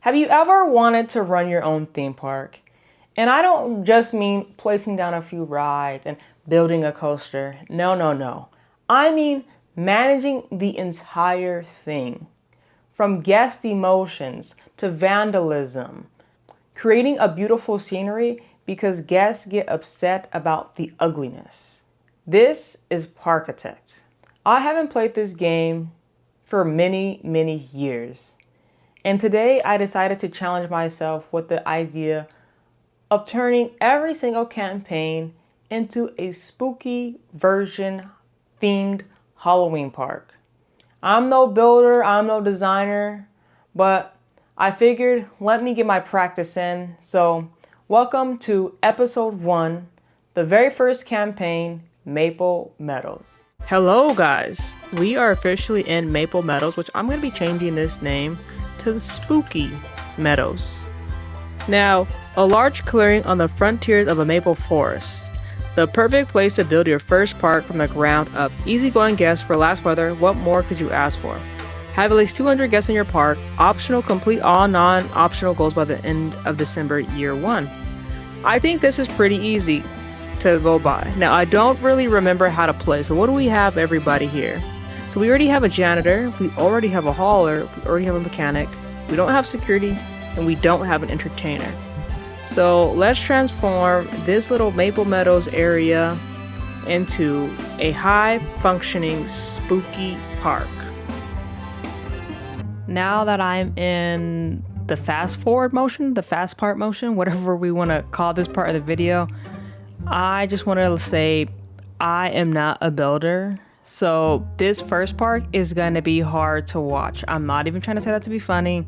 Have you ever wanted to run your own theme park? And I don't just mean placing down a few rides and building a coaster. No, no, no. I mean managing the entire thing. From guest emotions to vandalism. Creating a beautiful scenery because guests get upset about the ugliness. This is Parkitect. I haven't played this game for many, many years. And today I decided to challenge myself with the idea of turning every single campaign into a spooky version themed Halloween park. I'm no builder, I'm no designer, but I figured let me get my practice in. So welcome to episode 1, the very first campaign, Maple Meadows. Hello guys, we are officially in Maple Meadows, which I'm going to be changing this name to the Spooky Meadows. Now, a large clearing on the frontiers of a maple forest. The perfect place to build your first park from the ground up. Easygoing guests for last weather, what more could you ask for? Have at least 200 guests in your park. Optional, complete all non-optional goals by the end of December year 1. I think this is pretty easy to go by. Now, I don't really remember how to play, so what do we have everybody here? So we already have a janitor, we already have a hauler, we already have a mechanic, we don't have security, and we don't have an entertainer. So let's transform this little Maple Meadows area into a high-functioning spooky park. Now that I'm in the fast forward motion, the fast part motion, whatever we want to call this part of the video, I just want to say I am not a builder. So this first part is going to be hard to watch. I'm not even trying to say that to be funny.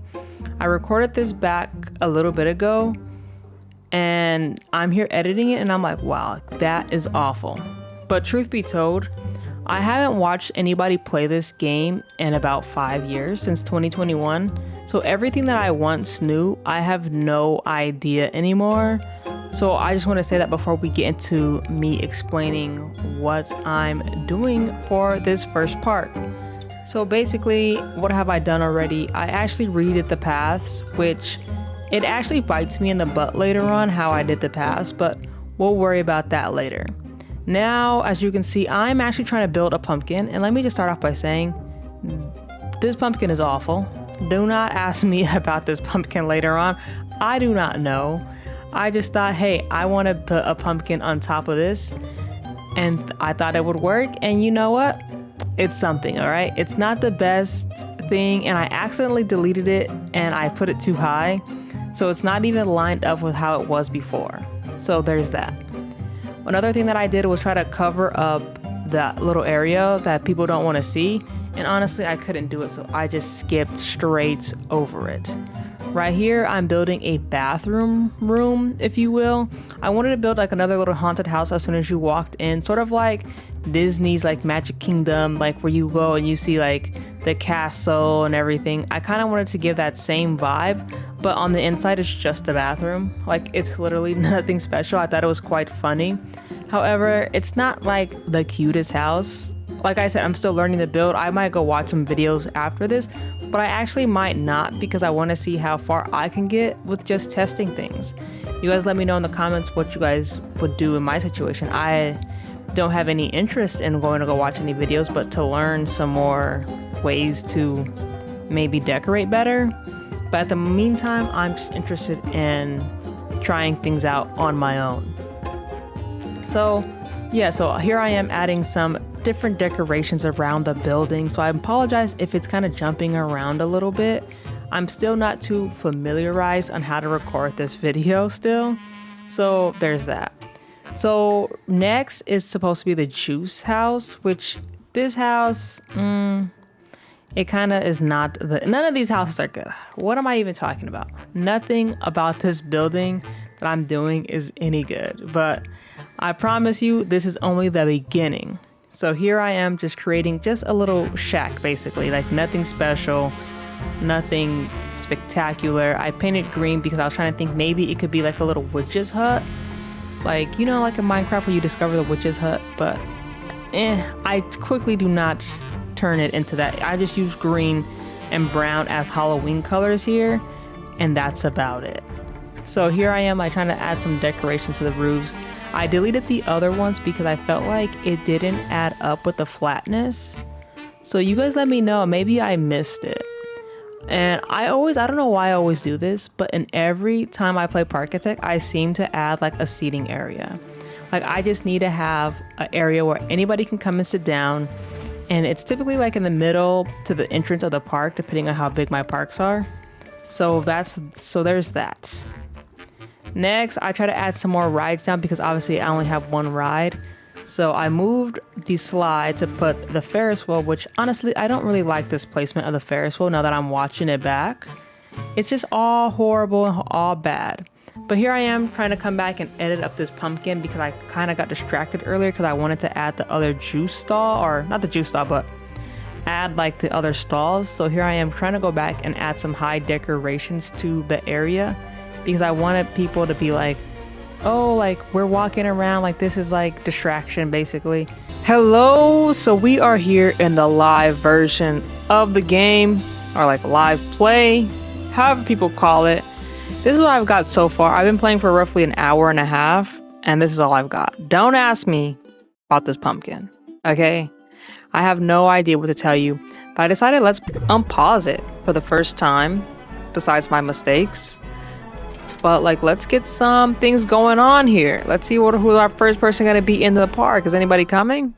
I recorded this back a little bit ago and I'm here editing it and I'm like, wow, that is awful. But truth be told, I haven't watched anybody play this game in about 5 years, since 2021. So everything that I once knew, I have no idea anymore. So I just want to say that before we get into me explaining what I'm doing for this first part. So basically, what have I done already? I actually redid the paths, which it actually bites me in the butt later on how I did the paths, but we'll worry about that later. Now, as you can see, I'm actually trying to build a pumpkin, and let me just start off by saying this pumpkin is awful. Do not ask me about this pumpkin later on. I do not know. I just thought, hey, I want to put a pumpkin on top of this, and I thought it would work, and you know what? It's something, all right? It's not the best thing, and I accidentally deleted it, and I put it too high, so it's not even lined up with how it was before. So there's that. Another thing that I did was try to cover up that little area that people don't want to see, and honestly, I couldn't do it, so I just skipped straight over it. Right here, I'm building a bathroom room, if you will. I wanted to build like another little haunted house as soon as you walked in, sort of like Disney's like Magic Kingdom, like where you go and you see like the castle and everything. I kind of wanted to give that same vibe, but on the inside it's just a bathroom. Like it's literally nothing special. I thought it was quite funny. However, it's not like the cutest house. Like I said, I'm still learning to build. I might go watch some videos after this, but I actually might not because I want to see how far I can get with just testing things. You guys let me know in the comments what you guys would do in my situation. I don't have any interest in going to go watch any videos, but to learn some more ways to maybe decorate better. But at the meantime, I'm just interested in trying things out on my own. So yeah, so here I am adding some different decorations around the building. So I apologize if it's kind of jumping around a little bit. I'm still not too familiarized on how to record this video still. So there's that. So next is supposed to be the juice house, which this house, it kind of is not none of these houses are good. What am I even talking about? Nothing about this building that I'm doing is any good, but I promise you this is only the beginning. So here I am just creating just a little shack, basically, like nothing special, nothing spectacular. I painted green because I was trying to think maybe it could be like a little witch's hut. Like, you know, like in Minecraft where you discover the witch's hut, but I quickly do not turn it into that. I just use green and brown as Halloween colors here. and that's about it. So here I am, like trying to add some decorations to the roofs. I deleted the other ones because I felt like it didn't add up with the flatness. So you guys let me know, maybe I missed it. And I don't know why I always do this, but in every time I play Parkitect, I seem to add like a seating area. Like I just need to have an area where anybody can come and sit down. And it's typically like in the middle to the entrance of the park, depending on how big my parks are. So there's that. Next, I try to add some more rides down because obviously I only have one ride. So I moved the slide to put the Ferris wheel, which honestly, I don't really like this placement of the Ferris wheel now that I'm watching it back. It's just all horrible and all bad. But here I am trying to come back and edit up this pumpkin because I kind of got distracted earlier because I wanted to add the other juice stall, or not the juice stall, but add like the other stalls. So here I am trying to go back and add some high decorations to the area because I wanted people to be like, oh, like we're walking around, like this is like distraction basically. Hello, so we are here in the live version of the game, or like live play, however people call it. This is what I've got so far. I've been playing for roughly an hour and a half, and this is all I've got. Don't ask me about this pumpkin, okay? I have no idea what to tell you, but I decided let's unpause it for the first time, besides my mistakes. But like, let's get some things going on here. Let's see who our first person gonna be in the park. Is anybody coming?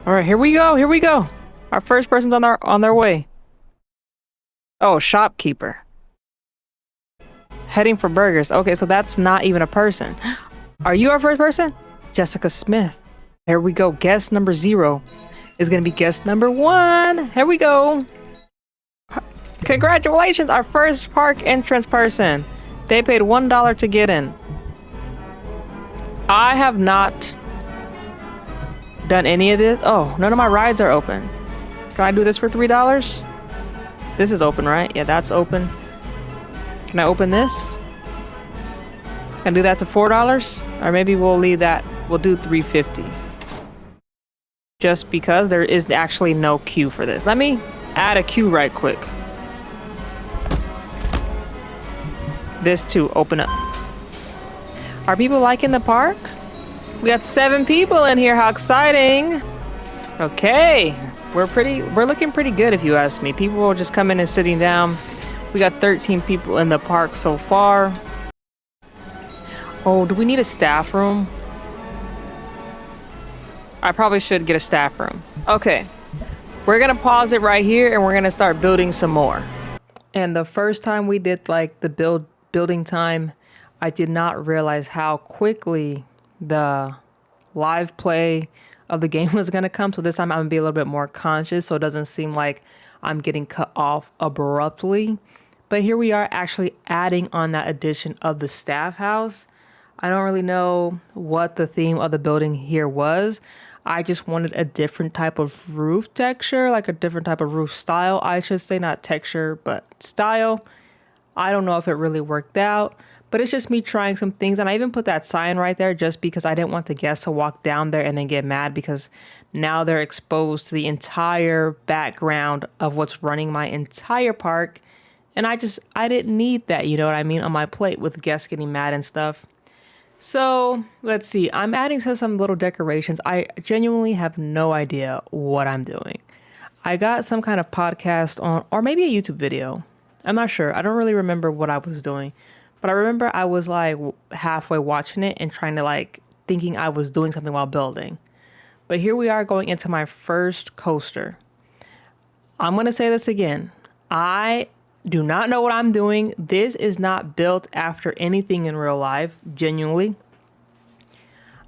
All right, here we go. Our first person's on their way. Oh, shopkeeper. Heading for burgers. Okay, so that's not even a person. Are you our first person? Jessica Smith. Here we go. Guest number 0 is gonna be guest number 1. Here we go. Congratulations, our first park entrance person. They paid $1 to get in. I have not done any of this. Oh, none of my rides are open. Can I do this for $3? This is open, right? Yeah, that's open. Can I open this? Can I do that to $4? Or maybe we'll leave that. We'll do $3.50. Just because there is actually no queue for this. Let me add a queue right quick. This too, open up. Are people liking the park? We got 7 people in here, how exciting. Okay, we're looking pretty good if you ask me. People are just coming and sitting down. We got 13 people in the park so far. Oh, do we need a staff room? I probably should get a staff room. Okay, we're gonna pause it right here and we're gonna start building some more. And the first time we did like the building time, I did not realize how quickly the live play of the game was gonna come. So this time I'm gonna be a little bit more conscious so it doesn't seem like I'm getting cut off abruptly. But here we are actually adding on that addition of the staff house. I don't really know what the theme of the building here was. I just wanted a different type of roof texture, like a different type of roof style. I should say not texture, but style. I don't know if it really worked out, but it's just me trying some things. And I even put that sign right there just because I didn't want the guests to walk down there and then get mad because now they're exposed to the entire background of what's running my entire park. And I didn't need that, you know what I mean, on my plate with guests getting mad and stuff. So let's see, I'm adding some little decorations. I genuinely have no idea what I'm doing. I got some kind of podcast on, or maybe a YouTube video. I'm not sure. I don't really remember what I was doing, but I remember I was like halfway watching it and trying to like thinking I was doing something while building. But here we are going into my first coaster. I'm going to say this again. I do not know what I'm doing. This is not built after anything in real life, genuinely.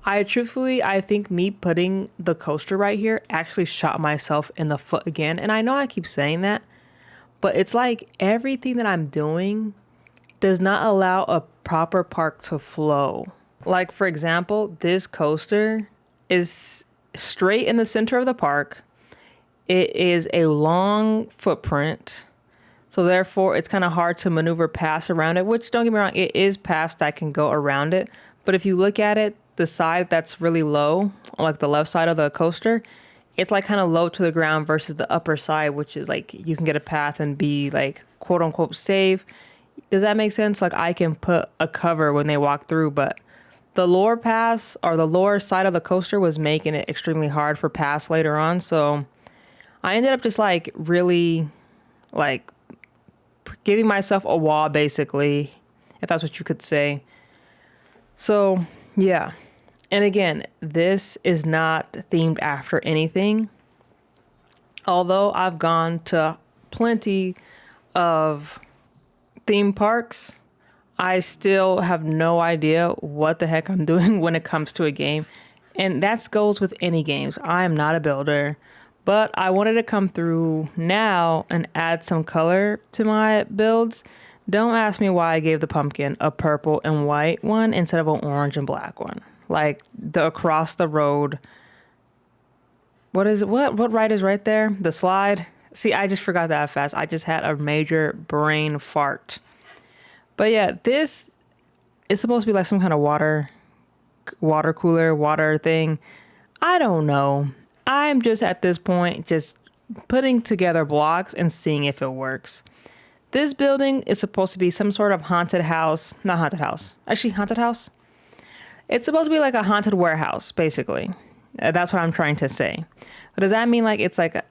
I think me putting the coaster right here actually shot myself in the foot again. And I know I keep saying that, but it's like everything that I'm doing does not allow a proper park to flow. Like, for example, this coaster is straight in the center of the park. It is a long footprint. So therefore, it's kind of hard to maneuver past around it, which don't get me wrong, it is past that can go around it. But if you look at it, the side that's really low, like the left side of the coaster, it's like kind of low to the ground versus the upper side, which is like you can get a path and be like quote unquote safe. Does that make sense? Like I can put a cover when they walk through, but the lower pass or the lower side of the coaster was making it extremely hard for pass later on. So I ended up just like really like giving myself a wall basically, if that's what you could say. So yeah. And again, this is not themed after anything. Although I've gone to plenty of theme parks, I still have no idea what the heck I'm doing when it comes to a game. And that goes with any games. I am not a builder, but I wanted to come through now and add some color to my builds. Don't ask me why I gave the pumpkin a purple and white one instead of an orange and black one. Like the across the road. What is it? What ride is right there? The slide. See, I just forgot that fast. I just had a major brain fart. But yeah, this is supposed to be like some kind of water cooler, water thing. I don't know. I'm just at this point just putting together blocks and seeing if it works. This building is supposed to be some sort of haunted house. Not haunted house. Actually, haunted house. It's supposed to be like a haunted warehouse, basically. That's what I'm trying to say. But does that mean like it's like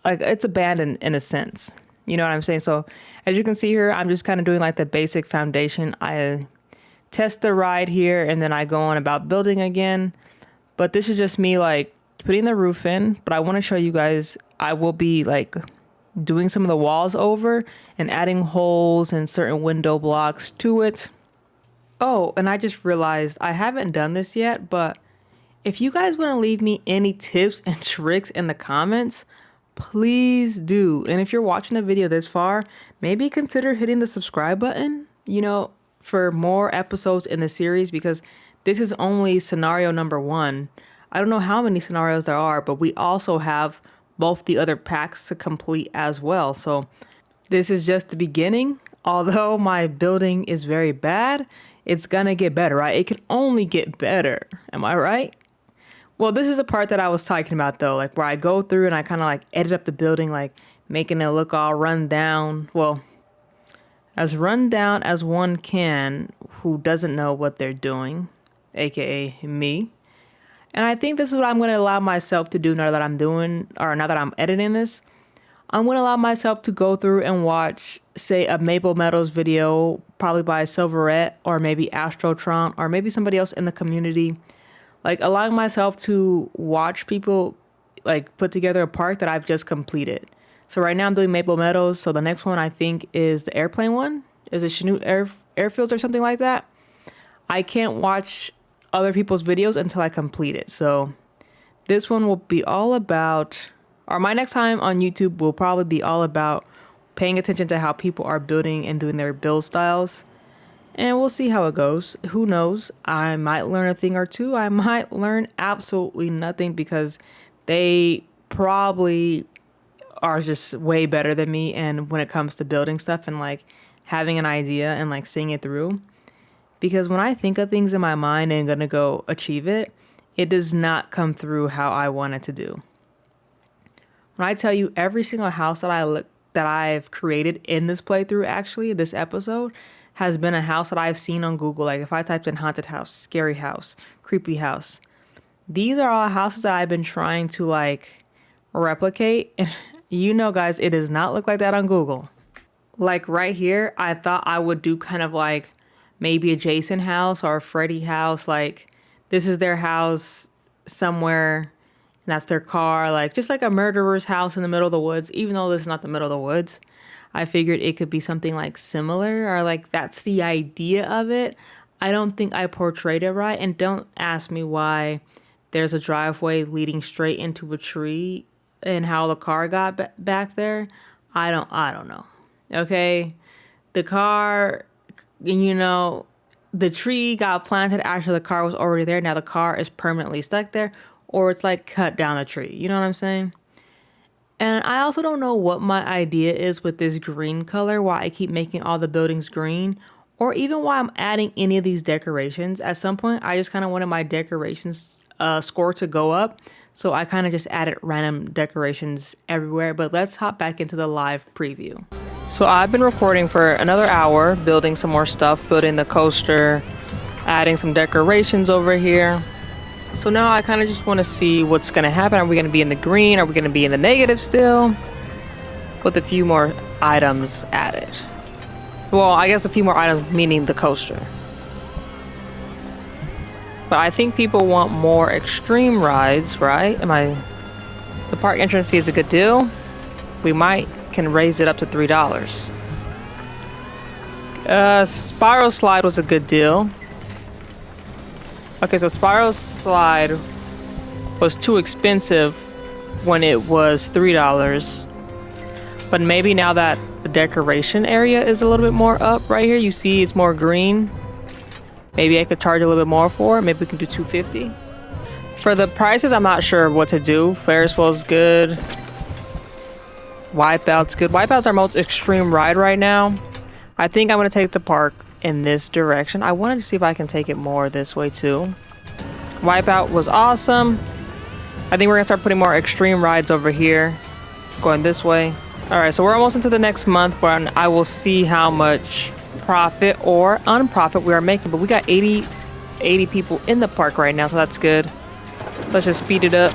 it's abandoned in a sense? You know what I'm saying? So as you can see here, I'm just kind of doing like the basic foundation. I test the ride here and then I go on about building again. But this is just me like putting the roof in. But I want to show you guys, I will be like doing some of the walls over and adding holes and certain window blocks to it. Oh, and I just realized I haven't done this yet, but if you guys want to leave me any tips and tricks in the comments, please do. And if you're watching the video this far, maybe consider hitting the subscribe button, for more episodes in the series, because this is only scenario number 1. I don't know how many scenarios there are, but we also have both the other packs to complete as well. So this is just the beginning. Although my building is very bad, it's gonna get better, right? It can only get better. Am I right? Well, this is the part that I was talking about though, like where I go through and I kind of like edit up the building, like making it look all run down. Well, as run down as one can who doesn't know what they're doing, aka me. And I think this is what I'm going to allow myself to do now that I'm editing this. I'm going to allow myself to go through and watch, say, a Maple Meadows video, probably by Silverette or maybe Astrotron or maybe somebody else in the community. Like allowing myself to watch people like put together a park that I've just completed. So right now I'm doing Maple Meadows. So the next one I think is the airplane one. Is it Chanute Airfields or something like that? I can't watch other people's videos until I complete it. So this one will be all about, or my next time on YouTube will probably be all about paying attention to how people are building and doing their build styles. And we'll see how it goes. Who knows? I might learn a thing or two. I might learn absolutely nothing because they probably are just way better than me. And when it comes to building stuff and like having an idea and like seeing it through. Because when I think of things in my mind and gonna go achieve it, it does not come through how I want it to do. When I tell you every single house that I've created in this playthrough, actually, this episode, has been a house that I've seen on Google. Like if I typed in haunted house, scary house, creepy house, these are all houses that I've been trying to like replicate. And guys, it does not look like that on Google. Like right here, I thought I would do kind of like maybe a Jason house or a Freddy house. Like this is their house somewhere and that's their car. Like just like a murderer's house in the middle of the woods, even though this is not the middle of the woods. I figured it could be something like similar or like that's the idea of it. I don't think I portrayed it right. And don't ask me why there's a driveway leading straight into a tree and how the car got back there. I don't know. Okay. The car, the tree got planted after the car was already there. Now the car is permanently stuck there or it's like cut down a tree. You know what I'm saying? And I also don't know what my idea is with this green color, why I keep making all the buildings green, or even why I'm adding any of these decorations. At some point, I just kind of wanted my decorations score to go up. So I kind of just added random decorations everywhere, but let's hop back into the live preview. So I've been recording for another hour, building some more stuff, building the coaster, adding some decorations over here. So now I kind of just want to see what's going to happen. Are we going to be in the green? Are we going to be in the negative still? With a few more items added. Well, I guess a few more items meaning the coaster. But I think people want more extreme rides, right? The park entrance fee is a good deal. We can raise it up to $3. Spiral slide was a good deal. Okay, so spiral slide was too expensive when it was $3. But maybe now that the decoration area is a little bit more up right here, you see it's more green. Maybe I could charge a little bit more for it. Maybe we can do $250. For the prices, I'm not sure what to do. Ferris wheel's good. Wipeout's good. Wipeout's our most extreme ride right now. I think I'm going to take the park in this direction. I wanted to see if I can take it more this way too. Wipeout was awesome. I think we're going to start putting more extreme rides over here. Going this way. Alright, so we're almost into the next month when I will see how much profit or unprofit we are making. But we got 80 people in the park right now, so that's good. Let's just speed it up.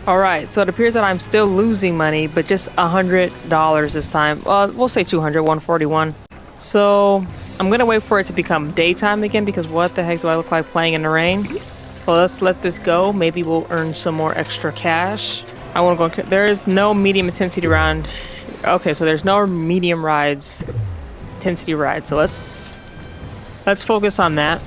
Alright, so it appears that I'm still losing money, but just $100 this time. Well, we'll say 200, 141. So I'm gonna wait for it to become daytime again, because what the heck do I look like playing in the rain? Well, let's let this go. Maybe we'll earn some more extra cash. I want to go. There is no medium intensity round. Okay, so there's no medium rides, intensity rides. So let's focus on that.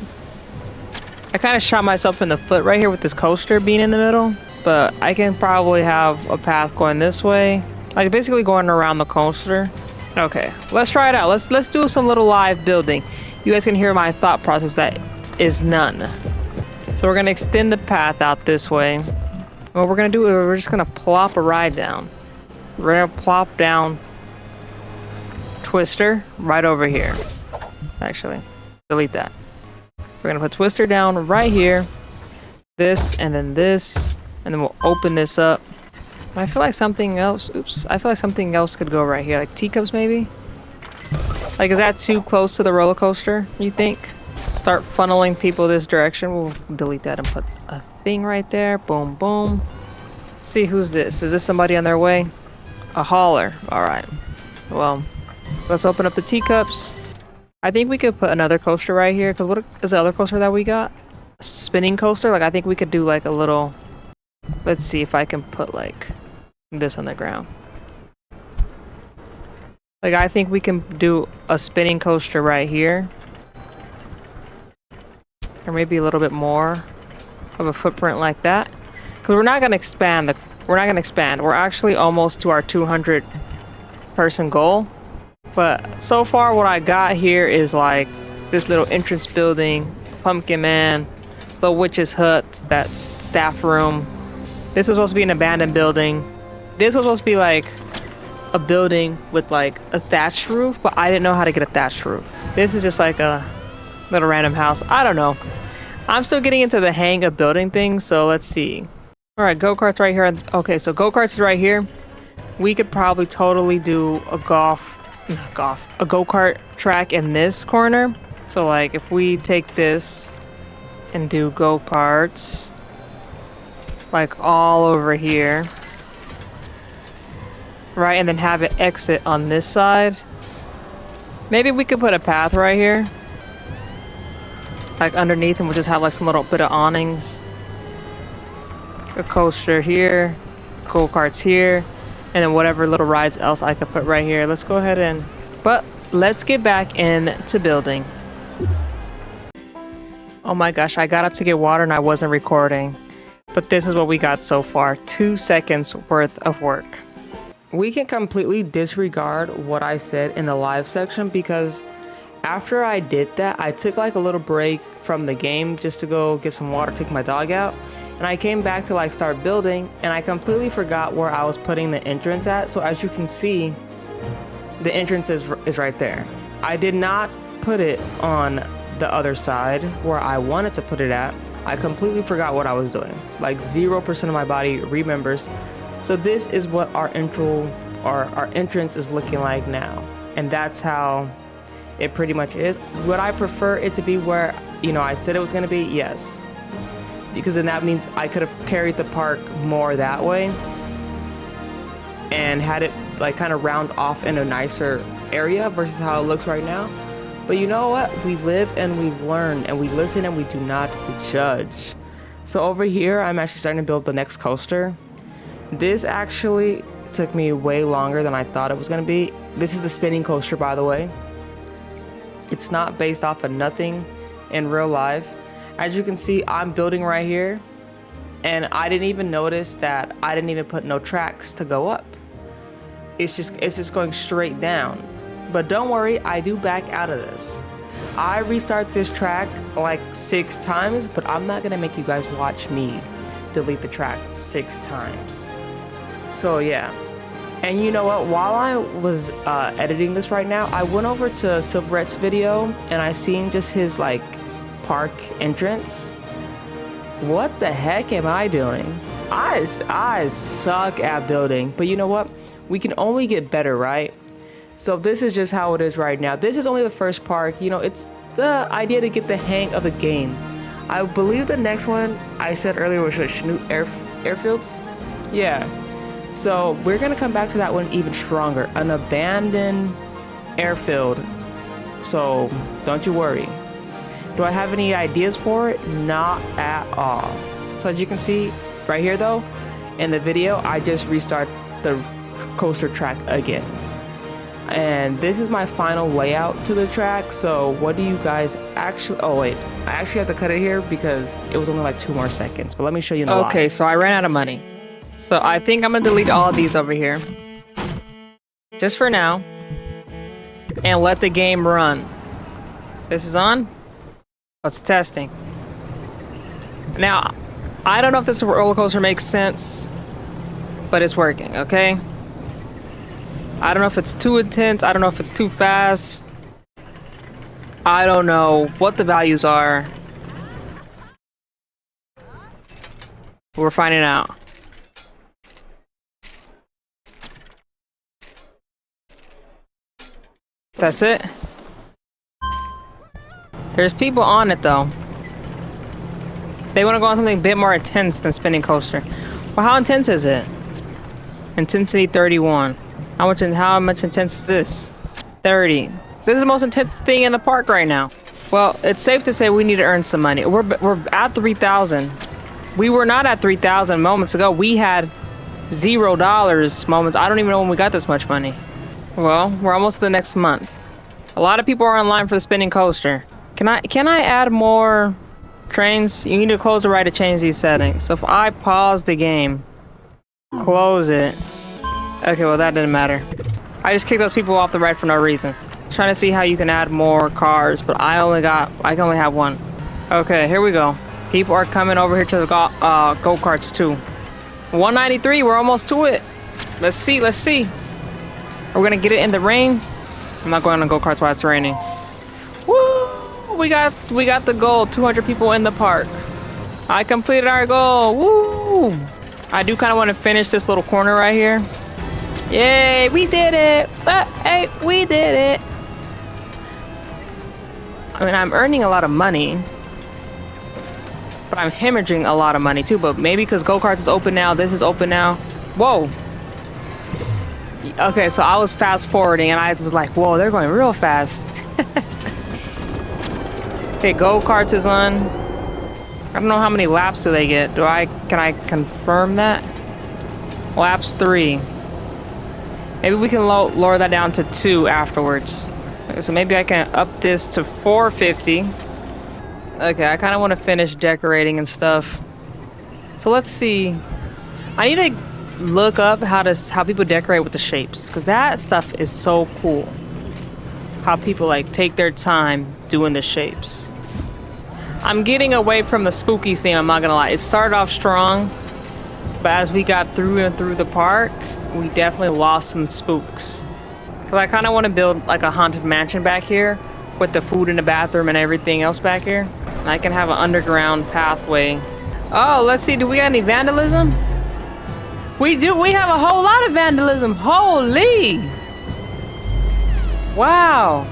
I kind of shot myself in the foot right here with this coaster being in the middle, but I can probably have a path going this way, like basically going around the coaster. Okay, let's try it out. Let's do some little live building. You guys can hear my thought process that is none. So we're gonna extend the path out this way. What we're gonna do is we're just gonna plop a ride down. We're gonna plop down Twister right over here. Actually, delete that. We're gonna put Twister down right here. This, and then we'll open this up. I feel like something else, I feel like something else could go right here, like teacups maybe? Like, is that too close to the roller coaster, you think? Start funneling people this direction. We'll delete that and put a thing right there. Boom, boom. See, who's this? Is this somebody on their way? A hauler. Alright. Well, let's open up the teacups. I think we could put another coaster right here, because what is the other coaster that we got? A spinning coaster? Like, I think we could do like a little... Let's see if I can put like this on the ground. Like, I think we can do a spinning coaster right here. Or maybe a little bit more of a footprint like that. Because we're not going to expand. We're actually almost to our 200 person goal. But so far what I got here is like this little entrance building, Pumpkin Man, the witch's hut, that staff room. This was supposed to be an abandoned building. This was supposed to be like a building with like a thatched roof, but I didn't know how to get a thatched roof. This is just like a little random house. I don't know. I'm still getting into the hang of building things, so let's see. All right, go-karts right here. Okay, so go-karts is right here. We could probably totally do a go-kart track in this corner. So like if we take this and do go-karts like all over here, right, and then have it exit on this side. Maybe we could put a path right here, like underneath, and we'll just have like some little bit of awnings. A coaster here, go-karts here, and then whatever little rides else I could put right here. Let's go ahead and... But let's get back into building. Oh my gosh, I got up to get water and I wasn't recording. But this is what we got so far. 2 seconds worth of work. We can completely disregard what I said in the live section, because after I did that, I took like a little break from the game just to go get some water, take my dog out. And I came back to like start building, and I completely forgot where I was putting the entrance at. So as you can see, the entrance is right there. I did not put it on the other side where I wanted to put it at. I completely forgot what I was doing. Like 0% of my body remembers. So this is what our entrance is looking like now. And that's how it pretty much is. Would I prefer it to be where, you know, I said it was gonna be? Yes. Because then that means I could have carried the park more that way and had it like kind of round off in a nicer area versus how it looks right now. But you know what? We live and we learn and we listen and we do not judge. So over here, I'm actually starting to build the next coaster. This actually took me way longer than I thought it was gonna be. This is the spinning coaster, by the way. It's not based off of nothing in real life. As you can see, I'm building right here and I didn't even notice that I didn't even put no tracks to go up. It's just going straight down. But don't worry, I do back out of this. I restart this track like 6 times, but I'm not gonna make you guys watch me delete the track 6 times. So yeah. And you know what, while I was editing this right now, I went over to Silverette's video and I seen just his like park entrance. What the heck am I doing? I suck at building, but you know what? We can only get better, right? So this is just how it is right now. This is only the first park. You know, it's the idea to get the hang of the game. I believe the next one I said earlier was Chinook Airfields. Yeah. So we're gonna come back to that one even stronger. An abandoned airfield. So don't you worry. Do I have any ideas for it? Not at all. So as you can see right here though, in the video, I just restart the coaster track again. And this is my final layout to the track. So what do you guys actually, oh wait, I actually have to cut it here because it was only like 2 more seconds, but let me show you in the Okay, so I ran out of money. So I think I'm gonna delete all of these over here. Just for now. And let the game run. This is on. Let's testing. Now, I don't know if this roller coaster makes sense, but it's working, okay? I don't know if it's too intense. I don't know if it's too fast. I don't know what the values are. We're finding out. That's it. There's people on it though. They want to go on something a bit more intense than spinning coaster. Well, how intense is it? Intensity 31. How much intense is this? 30. This is the most intense thing in the park right now. Well, it's safe to say we need to earn some money. We're at 3,000. We were not at 3,000 moments ago. We had $0 moments. I don't even know when we got this much money. Well, we're almost to the next month. A lot of people are online for the spinning coaster. Can I add more trains? You need to close the right to change these settings. So if I pause the game, close it. Okay, well that didn't matter. I just kicked those people off the ride for no reason. Trying to see how you can add more cars, but I can only have one. Okay, here we go. People are coming over here to the go-karts too. 193, we're almost to it. Let's see. We're gonna get it in the rain. I'm not going on go-karts while it's raining. Woo! We got the goal. 200 people in the park. I completed our goal. Woo! I do kind of want to finish this little corner right here. Yay, we did it! Hey, we did it! I mean, I'm earning a lot of money. But I'm hemorrhaging a lot of money too. But maybe because go-karts is open now, this is open now. Whoa! Okay, so I was fast forwarding and I was like, whoa, they're going real fast. Okay, go-karts is on. I don't know how many laps do they get. Can I confirm that? Laps 3. Maybe we can lower that down to 2 afterwards. Okay, so maybe I can up this to 450. Okay, I kind of want to finish decorating and stuff. So let's see. I need to look up how people decorate with the shapes, because that stuff is so cool. How people like take their time doing the shapes. I'm getting away from the spooky theme, I'm not gonna lie. It started off strong, but as we got through and through the park, we definitely lost some spooks. Cause I kind of want to build like a haunted mansion back here with the food in the bathroom and everything else back here. I can have an underground pathway. Oh, let's see. Do we got any vandalism? We do. We have a whole lot of vandalism. Holy! Wow.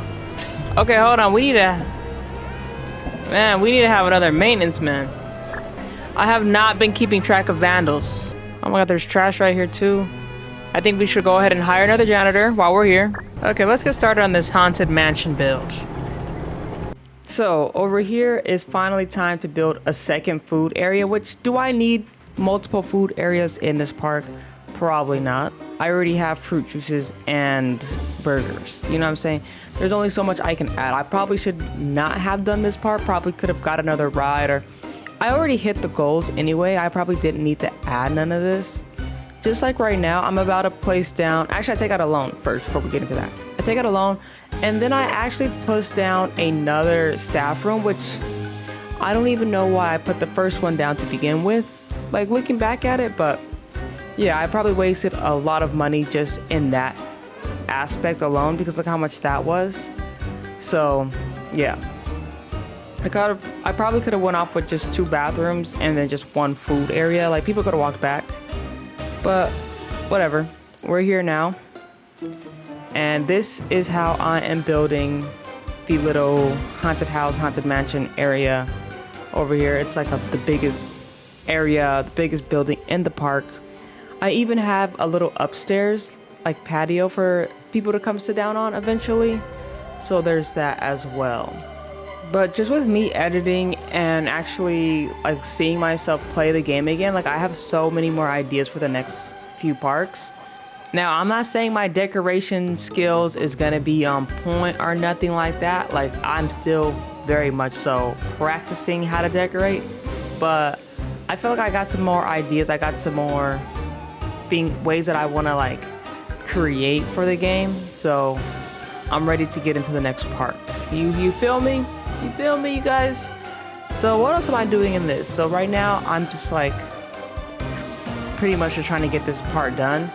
Okay, hold on. We need to... Man, we need to have another maintenance man. I have not been keeping track of vandals. Oh my god, there's trash right here too. I think we should go ahead and hire another janitor while we're here. Okay, let's get started on this haunted mansion build. So, over here is finally time to build a second food area, which, do I need multiple food areas in this park? Probably not. I already have fruit juices and burgers. You know what I'm saying? There's only so much I can add. I probably should not have done this part. Probably could have got another ride, or I already hit the goals anyway. I probably didn't need to add none of this. Just like right now, I'm about to place down... Actually, I take out a loan first before we get into that. I take out a loan, and then I actually place down another staff room, which I don't even know why I put the first one down to begin with. Like, looking back at it, but yeah, I probably wasted a lot of money just in that aspect alone, because look how much that was. So, yeah. I probably could have went off with just 2 bathrooms and then just 1 food area. Like, people could have walked back. But whatever, we're here now, and this is how I am building the little haunted house, haunted mansion area over here. It's like the biggest area, the biggest building in the park. I even have a little upstairs like patio for people to come sit down on eventually, so there's that as well. But just with me editing and actually like seeing myself play the game again, like I have so many more ideas for the next few parks. Now, I'm not saying my decoration skills is gonna be on point or nothing like that. Like, I'm still very much so practicing how to decorate, but I feel like I got some more ideas. I got some more ways that I wanna like create for the game. So I'm ready to get into the next part. You feel me? You feel me, you guys? So what else am I doing in this? So right now, I'm just like pretty much just trying to get this part done.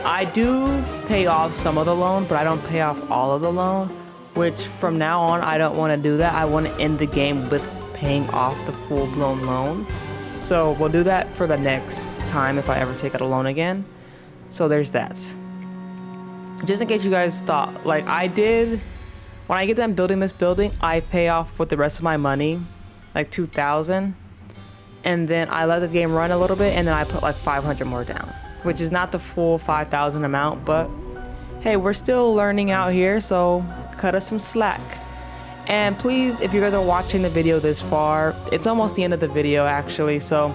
I do pay off some of the loan, but I don't pay off all of the loan, which from now on, I don't want to do that. I want to end the game with paying off the full-blown loan. So we'll do that for the next time if I ever take out a loan again. So there's that. Just in case you guys thought, like I did... When I get done building this building, I pay off with the rest of my money, like 2,000, and then I let the game run a little bit, and then I put like 500 more down, which is not the full 5,000 amount, but hey, we're still learning out here, so cut us some slack. And please, if you guys are watching the video this far, it's almost the end of the video actually, so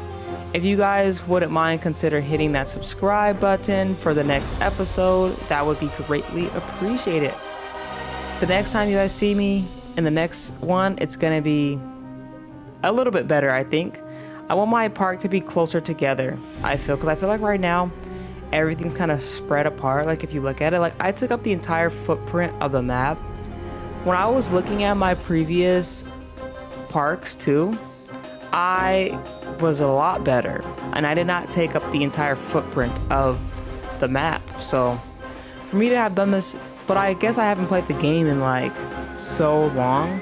if you guys wouldn't mind, consider hitting that subscribe button for the next episode. That would be greatly appreciated. The next time you guys see me in the next one, it's gonna be a little bit better, I think. I want my park to be closer together, because I feel like right now everything's kind of spread apart. Like if you look at it, like I took up the entire footprint of the map. When I was looking at my previous parks too, I was a lot better, and I did not take up the entire footprint of the map. So for me to have done this, but I guess I haven't played the game in like so long.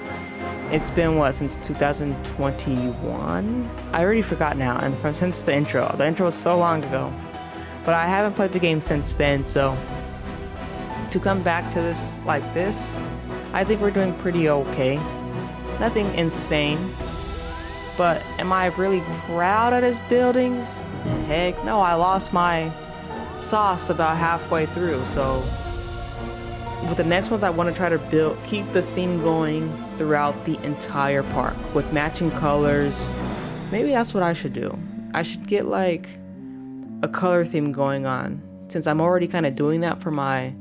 It's been what, since 2021? I already forgot now, and since the intro was so long ago, but I haven't played the game since then. So to come back to this like this, I think we're doing pretty okay. Nothing insane, but am I really proud of this buildings? Heck no, I lost my sauce about halfway through. So with the next ones, I want to try to keep the theme going throughout the entire park with matching colors. Maybe that's what I should do. I should get like a color theme going on, since I'm already kind of doing that for my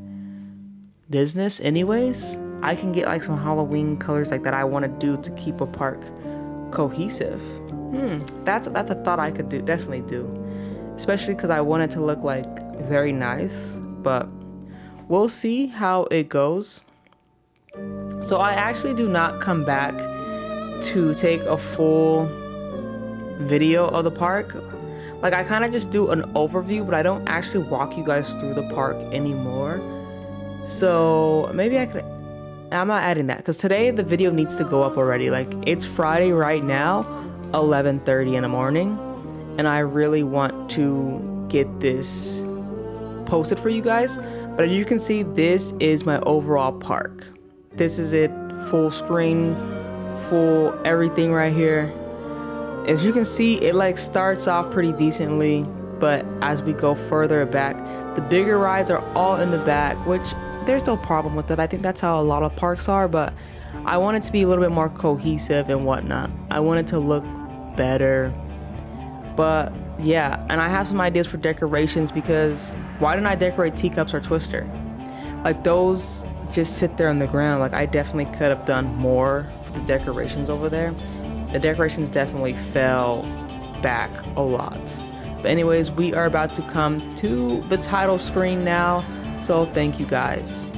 business anyways. I can get like some Halloween colors like that I want to do to keep a park cohesive. That's a thought I could definitely do, especially because I want it to look like very nice, but we'll see how it goes. So I actually do not come back to take a full video of the park. Like I kind of just do an overview, but I don't actually walk you guys through the park anymore. So maybe I could I'm not adding that because today the video needs to go up already. Like, it's Friday right now, 11:30 in the morning, and I really want to get this posted for you guys. But as you can see, this is my overall park. This is it, full screen, full everything right here. As you can see, it like starts off pretty decently, but as we go further back, the bigger rides are all in the back, which there's no problem with it. I think that's how a lot of parks are, but I want it to be a little bit more cohesive and whatnot. I want it to look better. But yeah, and I have some ideas for decorations, because why didn't I decorate teacups or Twister? Like, those just sit there on the ground. Like, I definitely could have done more for the decorations over there. The decorations definitely fell back a lot. But anyways, we are about to come to the title screen now, so thank you guys.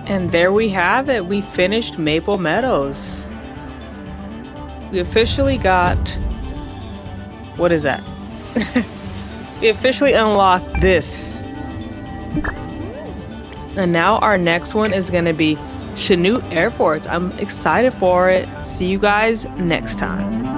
And there we have it. We finished Maple Meadows. We officially got... What is that? We officially unlocked this. And now our next one is going to be Chanute Airport. I'm excited for it. See you guys next time.